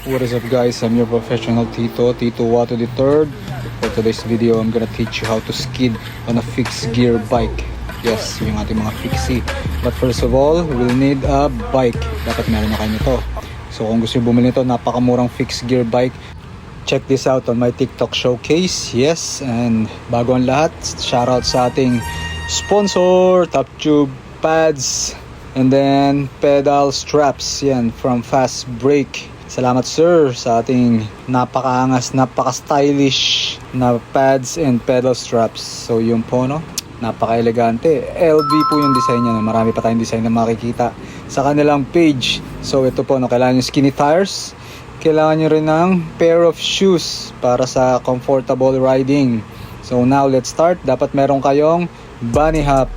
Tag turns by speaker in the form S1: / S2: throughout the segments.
S1: What is up guys, I'm your professional Tito Wato the third. For today's video, I'm gonna teach you how to skid on a fixed gear bike. Yes, yung ating mga fixie. But first of all, we'll need a bike. Dapat meron na kayo nito. So kung gusto nyo bumili nito, napakamurang fixed gear bike. Check this out on my TikTok showcase. Yes, and bago ang lahat, shoutout sa ating sponsor, Top Tube Pads, and then pedal straps. Yan, from Fast Break. Salamat sir sa ating napakaangas, napaka-stylish na pads and pedal straps. So yun po, no? Napaka-elegante. LV po yung design niya. No? Marami pa tayong design na makikita sa kanilang page. So ito po, no? Kailangan nyo skinny tires. Kailangan nyo rin ng pair of shoes para sa comfortable riding. So now let's start. Dapat meron kayong bunny hop.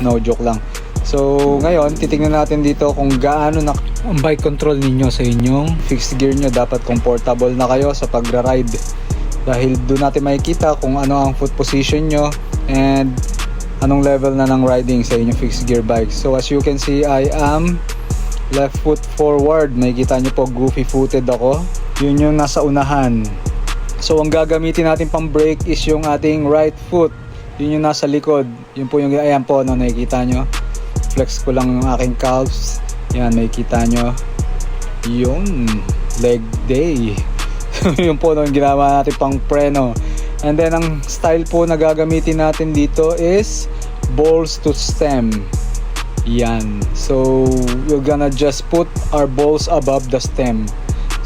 S1: No, joke lang. So ngayon, titingnan natin dito kung gaano na ang bike control ninyo sa inyong fixed gear nyo. Dapat comfortable na kayo sa pagra-ride. Dahil doon natin makikita kung ano ang foot position nyo and anong level na ng riding sa inyong fixed gear bike. So as you can see, I am left foot forward. Makikita nyo po, goofy footed ako. Yun yung nasa unahan. So ang gagamitin natin pang brake is yung ating right foot. Yun yung nasa likod. Yun po yung, ayan po, no, nakikita nyo. Flex ko lang yung aking calves. Yan, makikita nyo. Yun, leg day. Yun po, no, yung ginawa natin pang preno. And then ang style po na gagamitin natin dito is balls to stem. Yan. So we're gonna just put our balls above the stem.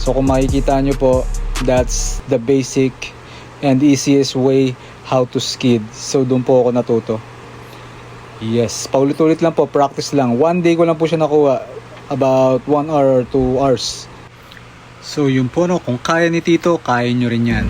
S1: So kung makikita nyo po, that's the basic and easiest way how to skid. So doon po ako natuto. Yes, paulit-ulit lang po, practice lang. One day ko lang po siya nakuha, about 1 hour or 2 hours. So yun po, no, kung kaya ni Tito, kaya nyo rin yan.